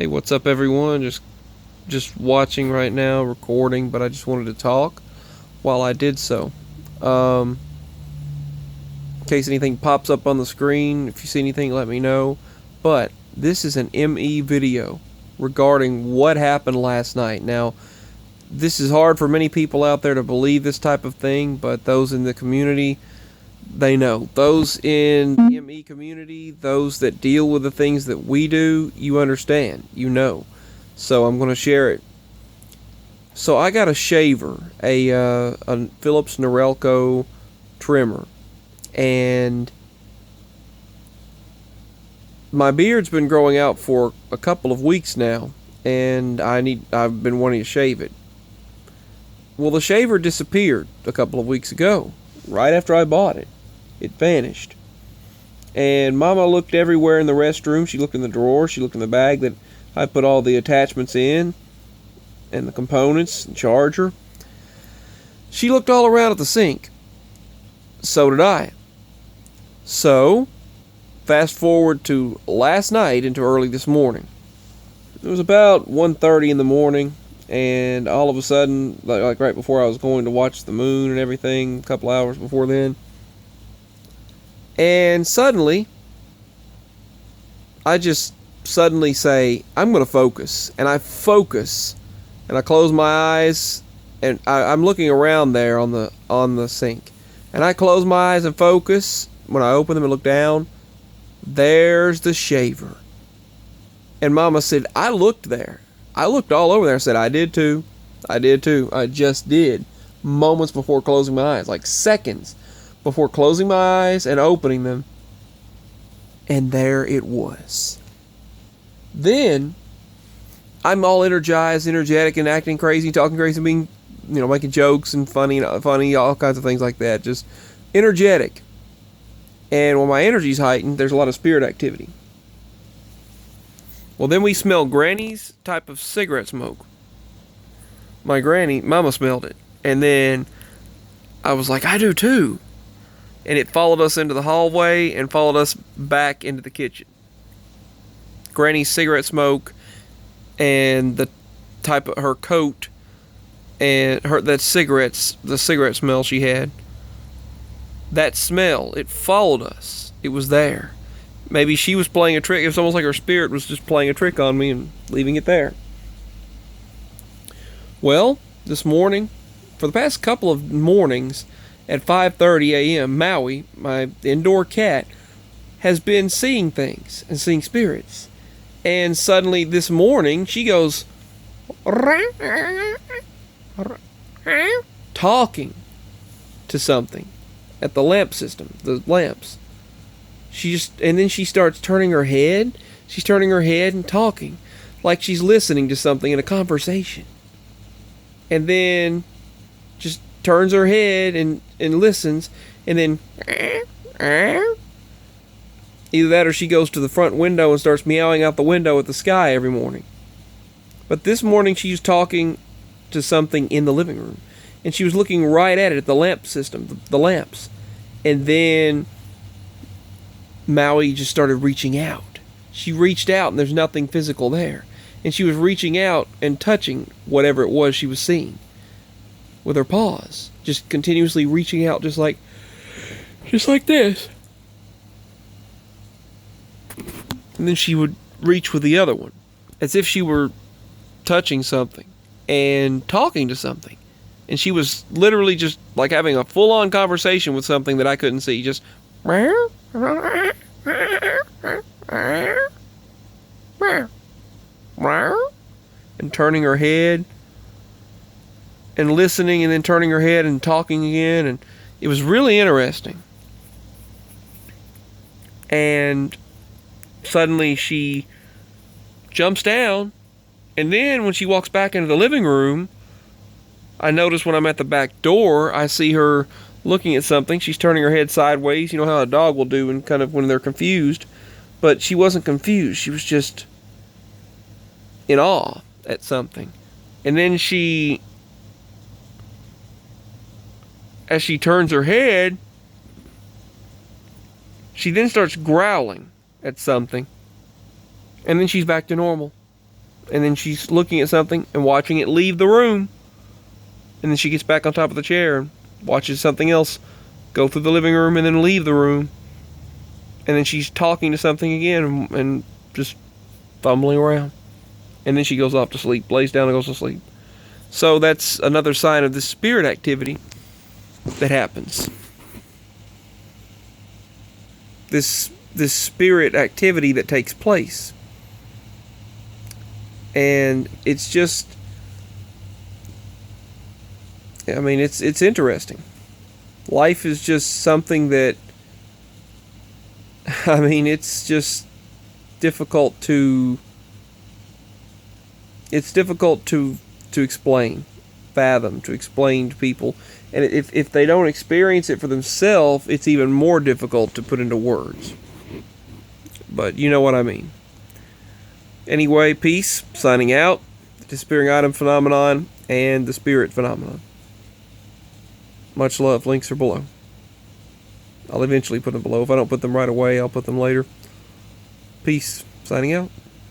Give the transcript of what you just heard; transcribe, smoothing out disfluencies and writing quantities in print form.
Hey, what's up, everyone? Just watching right now, recording, but I just wanted to talk while I did so. In case anything pops up on the screen, if you see anything, let me know. But this is an ME video regarding what happened last night. Now, this is hard for many people out there to believe this type of thing, but those in the community, they know. Those in the ME community, those that deal with the things that we do, you understand, you know. So I'm going to share it. So I got a shaver, a Philips Norelco trimmer, and my beard's been growing out for a couple of weeks now, and I've been wanting to shave it. Well, the shaver disappeared a couple of weeks ago, right after I bought it. It vanished. And Mama looked everywhere in the restroom. She looked in the drawer. She looked in the bag that I put all the attachments in, and the components, and charger. She looked all around at the sink. So did I. So, fast forward to last night into early this morning. It was about 1:30 in the morning, and all of a sudden, like right before I was going to watch the moon and everything, a couple hours before then, and suddenly, I just suddenly say, I'm going to focus. And I focus. And I close my eyes. And I'm looking around there on the sink. And I close my eyes and focus. When I open them and look down, there's the shaver. And Mama said, I looked there. I looked all over there and said, I did too. I did too. I just did. Moments before closing my eyes. Like seconds before closing my eyes and opening them. And there it was. Then, I'm all energized, energetic, and acting crazy, talking crazy, being, making jokes and funny, all kinds of things like that. Just energetic. And when my energy's heightened, there's a lot of spirit activity. Well, then we smell Granny's type of cigarette smoke. Mama smelled it. And then I was like, I do too. And it followed us into the hallway and followed us back into the kitchen. Granny's cigarette smoke and the type of her coat and the cigarette smell she had. That smell, it followed us. It was there. Maybe she was playing a trick. It was almost like her spirit was just playing a trick on me and leaving it there. Well, this morning, for the past couple of mornings, at 5:30 a.m., Maui, my indoor cat, has been seeing things and seeing spirits. And suddenly this morning, she goes, talking to something at the lamp system, the lamps. And then she starts turning her head. She's turning her head and talking like she's listening to something in a conversation. And then just turns her head and listens, and then either that or she goes to the front window and starts meowing out the window at the sky every morning. But this morning she's talking to something in the living room, and she was looking right at it, at the lamp system, the lamps. And then Maui just started reaching out. She reached out and there's nothing physical there. And she was reaching out and touching whatever it was she was seeing with her paws, just continuously reaching out, just like this. And then she would reach with the other one, as if she were touching something and talking to something. And she was literally just like having a full-on conversation with something that I couldn't see. Just and turning her head and listening, and then turning her head and talking again. And it was really interesting. And suddenly she jumps down, and then when she walks back into the living room, I notice when I'm at the back door, I see her looking at something. She's turning her head sideways. You know how a dog will do and kind of when they're confused. But she wasn't confused. She was just in awe at something. And then as she turns her head, she then starts growling at something. And then she's back to normal. and then she's looking at something and watching it leave the room. And then she gets back on top of the chair and watches something else go through the living room and then leave the room. And then she's talking to something again and just fumbling around. And then she goes off to sleep, lays down and goes to sleep. So that's another sign of the spirit activity that happens. This spirit activity that takes place. And it's just, I mean, it's interesting. Life is just something that, I mean, it's just difficult to explain, fathom, to explain to people. And if they don't experience it for themselves, it's even more difficult to put into words. But you know what I mean. Anyway, peace, signing out. The disappearing item phenomenon and the spirit phenomenon. Much love. Links are below. I'll eventually put them below. If I don't put them right away, I'll put them later. Peace, signing out.